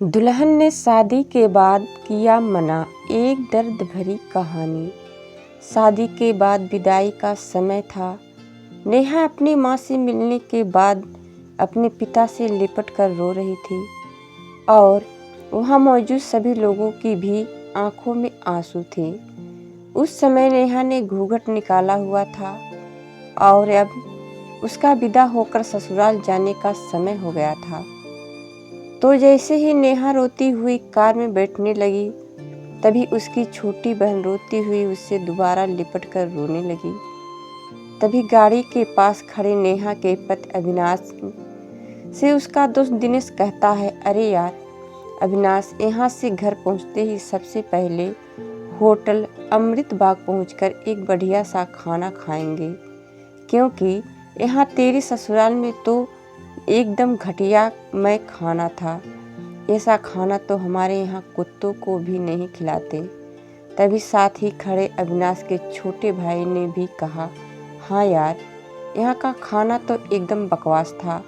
दुल्हन ने शादी के बाद किया मना, एक दर्द भरी कहानी। शादी के बाद विदाई का समय था। नेहा अपनी माँ से मिलने के बाद अपने पिता से लिपट कर रो रही थी और वहाँ मौजूद सभी लोगों की भी आंखों में आंसू थे। उस समय नेहा ने घूंघट निकाला हुआ था और अब उसका विदा होकर ससुराल जाने का समय हो गया था। तो जैसे ही नेहा रोती हुई कार में बैठने लगी, तभी उसकी छोटी बहन रोती हुई उससे दोबारा लिपट कर रोने लगी। तभी गाड़ी के पास खड़े नेहा के पति अविनाश से उसका दोस्त दिनेश कहता है, अरे यार अविनाश, यहाँ से घर पहुँचते ही सबसे पहले होटल अमृत बाग पहुँचकर एक बढ़िया सा खाना खाएंगे, क्योंकि यहाँ तेरे ससुराल में तो एकदम घटिया मैं खाना था। ऐसा खाना तो हमारे यहाँ कुत्तों को भी नहीं खिलाते। तभी साथ ही खड़े अविनाश के छोटे भाई ने भी कहा, हाँ यार, यहाँ का खाना तो एकदम बकवास था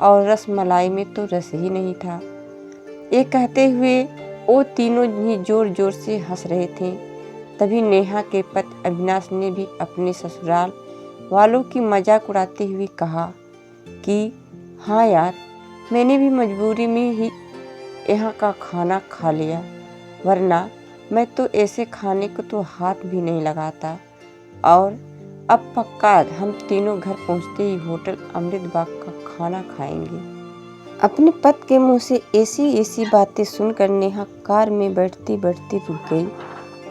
और रसमलाई में तो रस ही नहीं था। ये कहते हुए वो तीनों ही जोर जोर से हंस रहे थे। तभी नेहा के पति अविनाश ने भी अपने ससुराल वालों की मजाक उड़ाते हुए कहा कि हाँ यार, मैंने भी मजबूरी में ही यहाँ का खाना खा लिया, वरना मैं तो ऐसे खाने को तो हाथ भी नहीं लगाता। और अब पक्का हम तीनों घर पहुँचते ही होटल अमृत बाग का खाना खाएंगे। अपने पति के मुंह से ऐसी बातें सुनकर नेहा कार में बैठती बैठती रुक गई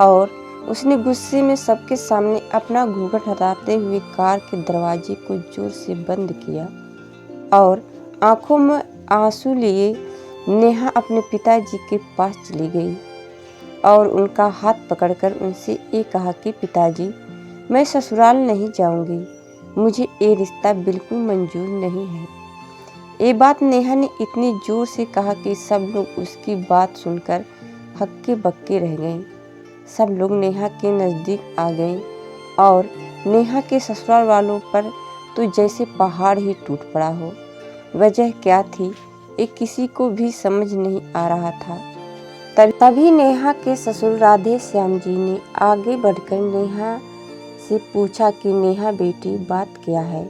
और उसने गुस्से में सबके सामने अपना घूंघट हटाते हुए कार के दरवाजे को जोर से बंद किया और आंखों में आंसू लिए नेहा अपने पिताजी के पास चली गई और उनका हाथ पकड़कर उनसे ये कहा कि पिताजी, मैं ससुराल नहीं जाऊंगी, मुझे ये रिश्ता बिल्कुल मंजूर नहीं है। ये बात नेहा ने इतनी जोर से कहा कि सब लोग उसकी बात सुनकर हक्के बक्के रह गए। सब लोग नेहा के नज़दीक आ गए और नेहा के ससुराल वालों पर तो जैसे पहाड़ ही टूट पड़ा हो। वजह क्या थी, ये किसी को भी समझ नहीं आ रहा था। तभी नेहा के ससुर राधे श्याम जी ने आगे बढ़कर नेहा से पूछा कि नेहा बेटी, बात क्या है?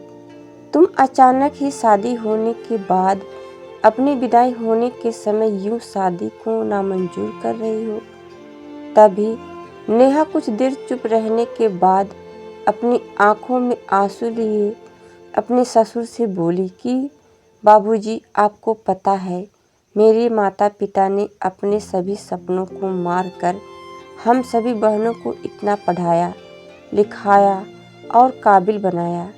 तुम अचानक ही शादी होने के बाद अपनी विदाई होने के समय यूं शादी को नामंजूर कर रही हो? तभी नेहा कुछ देर चुप रहने के बाद अपनी आंखों में आंसू लिए अपने ससुर से बोली कि बाबूजी, आपको पता है मेरे माता पिता ने अपने सभी सपनों को मार कर हम सभी बहनों को इतना पढ़ाया लिखाया और काबिल बनाया,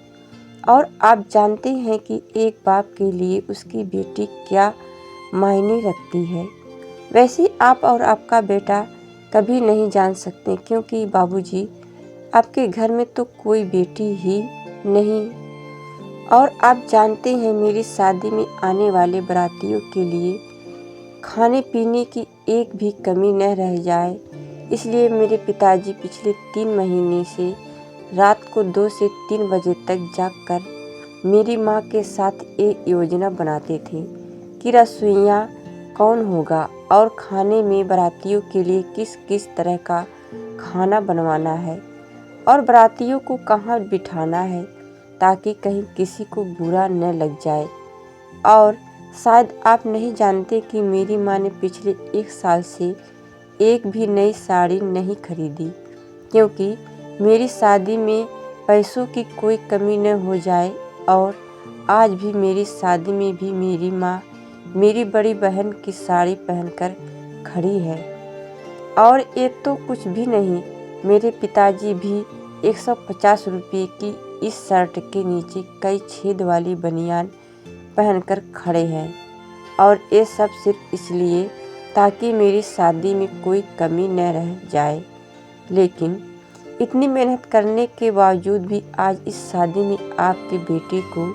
और आप जानते हैं कि एक बाप के लिए उसकी बेटी क्या मायने रखती है। वैसे आप और आपका बेटा कभी नहीं जान सकते, क्योंकि बाबूजी आपके घर में तो कोई बेटी ही नहीं, और आप जानते हैं मेरी शादी में आने वाले बारातियों के लिए खाने पीने की एक भी कमी न रह जाए, इसलिए मेरे पिताजी पिछले 3 महीने से रात को 2 से 3 बजे तक जागकर मेरी माँ के साथ एक योजना बनाते थे कि रसोइया कौन होगा और खाने में बारातियों के लिए किस किस तरह का खाना बनवाना है और बारातियों को कहाँ बिठाना है, ताकि कहीं किसी को बुरा न लग जाए। और शायद आप नहीं जानते कि मेरी माँ ने पिछले 1 साल से एक भी नई साड़ी नहीं खरीदी, क्योंकि मेरी शादी में पैसों की कोई कमी न हो जाए। और आज भी मेरी शादी में भी मेरी माँ मेरी बड़ी बहन की साड़ी पहनकर खड़ी है। और ये तो कुछ भी नहीं, मेरे पिताजी भी 150 रुपये की इस शर्ट के नीचे कई छेद वाली बनियान पहनकर खड़े हैं, और ये सब सिर्फ इसलिए ताकि मेरी शादी में कोई कमी न रह जाए। लेकिन इतनी मेहनत करने के बावजूद भी आज इस शादी में आपके बेटे को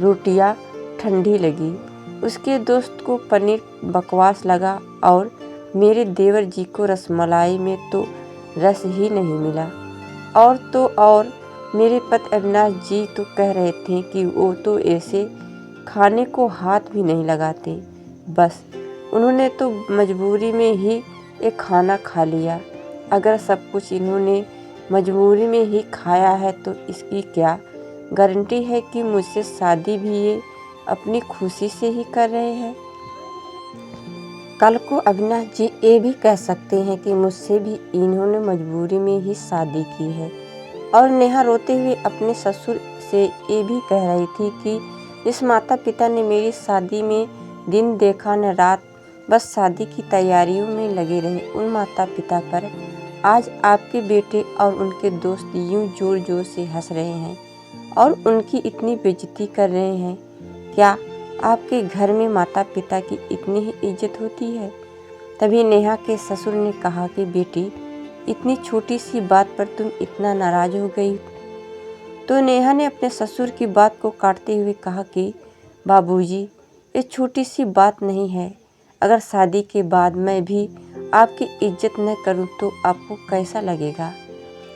रोटियां ठंडी लगी, उसके दोस्त को पनीर बकवास लगा और मेरे देवर जी को रसमलाई में तो रस ही नहीं मिला। और तो और मेरे पति अविनाश जी तो कह रहे थे कि वो तो ऐसे खाने को हाथ भी नहीं लगाते, बस उन्होंने तो मजबूरी में ही एक खाना खा लिया। अगर सब कुछ इन्होंने मजबूरी में ही खाया है तो इसकी क्या गारंटी है कि मुझसे शादी भी ये अपनी खुशी से ही कर रहे हैं। कल को अविनाश जी ये भी कह सकते हैं कि मुझसे भी इन्होंने मजबूरी में ही शादी की है। और नेहा रोते हुए अपने ससुर से ये भी कह रही थी कि जिस माता पिता ने मेरी शादी में दिन देखा न रात, बस शादी की तैयारियों में लगे रहे, उन माता पिता पर आज आपके बेटे और उनके दोस्त यूं जोर जोर से हंस रहे हैं और उनकी इतनी बेइज्जती कर रहे हैं। क्या आपके घर में माता पिता की इतनी ही इज्जत होती है? तभी नेहा के ससुर ने कहा कि बेटी, इतनी छोटी सी बात पर तुम इतना नाराज हो गई। तो नेहा ने अपने ससुर की बात को काटते हुए कहा कि बाबूजी, ये छोटी सी बात नहीं है। अगर शादी के बाद मैं भी आपकी इज्जत न करूं तो आपको कैसा लगेगा?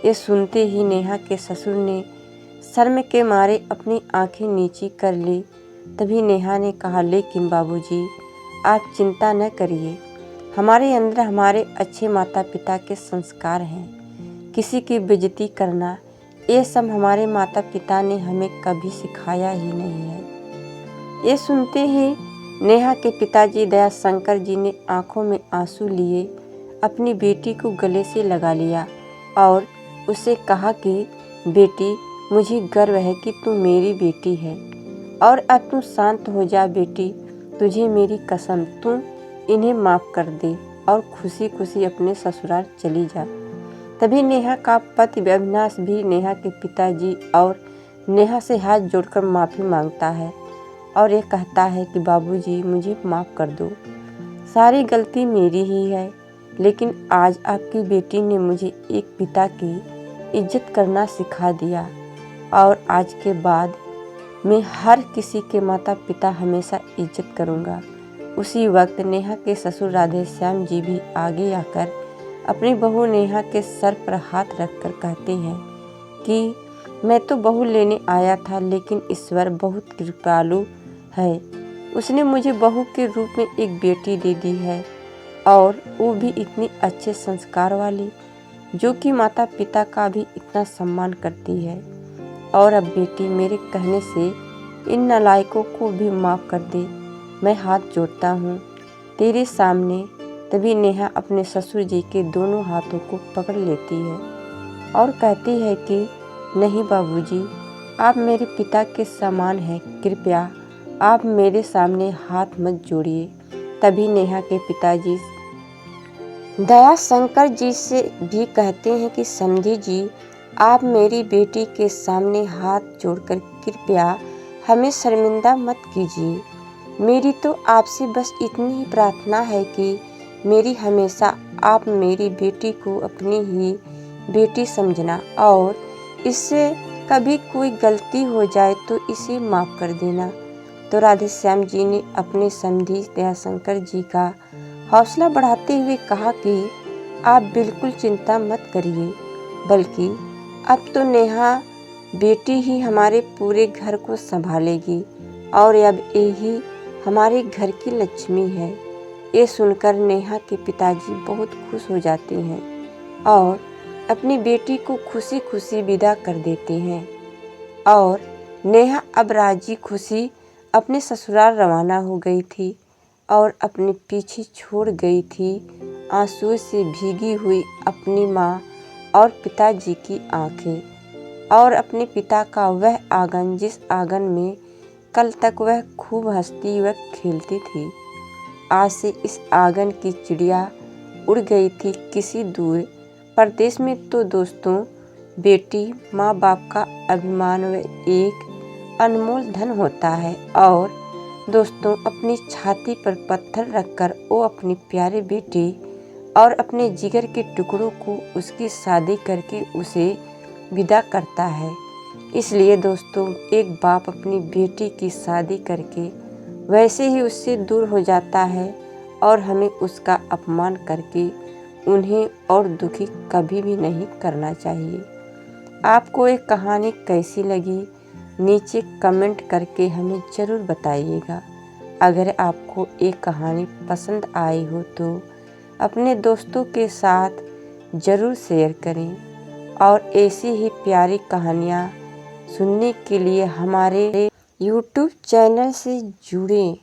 ये सुनते ही नेहा के ससुर ने शर्म के मारे अपनी आंखें नीची कर ली। तभी नेहा ने कहा, लेकिन बाबूजी, आप चिंता न करिए, हमारे अंदर हमारे अच्छे माता पिता के संस्कार हैं। किसी की बेइज्जती करना, ये सब हमारे माता पिता ने हमें कभी सिखाया ही नहीं है। ये सुनते ही नेहा के पिताजी दया शंकर जी ने आंखों में आंसू लिए अपनी बेटी को गले से लगा लिया और उसे कहा कि बेटी, मुझे गर्व है कि तू मेरी बेटी है और अब तू शांत हो जा बेटी, तुझे मेरी कसम, तू इन्हें माफ़ कर दे और खुशी खुशी अपने ससुराल चली जा। तभी नेहा का पति अविनाश भी नेहा के पिताजी और नेहा से हाथ जोड़कर माफ़ी मांगता है और ये कहता है कि बाबूजी, मुझे माफ़ कर दो, सारी गलती मेरी ही है, लेकिन आज आपकी बेटी ने मुझे एक पिता की इज्जत करना सिखा दिया और आज के बाद मैं हर किसी के माता पिता हमेशा इज्जत करूँगा। उसी वक्त नेहा के ससुर राधेश्याम जी भी आगे आकर अपनी बहू नेहा के सर पर हाथ रखकर कहते हैं कि मैं तो बहू लेने आया था, लेकिन ईश्वर बहुत कृपालु है, उसने मुझे बहू के रूप में एक बेटी दे दी है और वो भी इतनी अच्छे संस्कार वाली, जो कि माता पिता का भी इतना सम्मान करती है। और अब बेटी, मेरे कहने से इन नालायकों को भी माफ़ कर दे, मैं हाथ जोड़ता हूँ तेरे सामने। तभी नेहा अपने ससुर जी के दोनों हाथों को पकड़ लेती है और कहती है कि नहीं बाबूजी, आप मेरे पिता के समान हैं, कृपया आप मेरे सामने हाथ मत जोड़िए। तभी नेहा के पिताजी दया शंकर जी से भी कहते हैं कि समधी जी, आप मेरी बेटी के सामने हाथ जोड़कर कृपया हमें शर्मिंदा मत कीजिए। मेरी तो आपसे बस इतनी ही प्रार्थना है कि मेरी हमेशा आप मेरी बेटी को अपनी ही बेटी समझना और इससे कभी कोई गलती हो जाए तो इसे माफ़ कर देना। तो राधेश्याम जी ने अपने समधी दयाशंकर जी का हौसला बढ़ाते हुए कहा कि आप बिल्कुल चिंता मत करिए, बल्कि अब तो नेहा बेटी ही हमारे पूरे घर को संभालेगी और अब यही हमारे घर की लक्ष्मी है। ये सुनकर नेहा के पिताजी बहुत खुश हो जाते हैं और अपनी बेटी को खुशी खुशी विदा कर देते हैं और नेहा अब राजी खुशी अपने ससुराल रवाना हो गई थी और अपने पीछे छोड़ गई थी आंसुओं से भीगी हुई अपनी माँ और पिताजी की आंखें और अपने पिता का वह आंगन जिस आंगन में कल तक वह खूब हंसती व खेलती थी। आज से इस आंगन की चिड़िया उड़ गई थी किसी दूर परदेश में। तो दोस्तों, बेटी माँ बाप का अभिमान व एक अनमोल धन होता है और दोस्तों, अपनी छाती पर पत्थर रखकर वो अपनी प्यारी बेटी और अपने जिगर के टुकड़ों को उसकी शादी करके उसे विदा करता है। इसलिए दोस्तों, एक बाप अपनी बेटी की शादी करके वैसे ही उससे दूर हो जाता है और हमें उसका अपमान करके उन्हें और दुखी कभी भी नहीं करना चाहिए। आपको ये कहानी कैसी लगी नीचे कमेंट करके हमें ज़रूर बताइएगा। अगर आपको एक कहानी पसंद आई हो तो अपने दोस्तों के साथ ज़रूर शेयर करें और ऐसी ही प्यारी कहानियाँ सुनने के लिए हमारे YouTube चैनल से जुड़ें।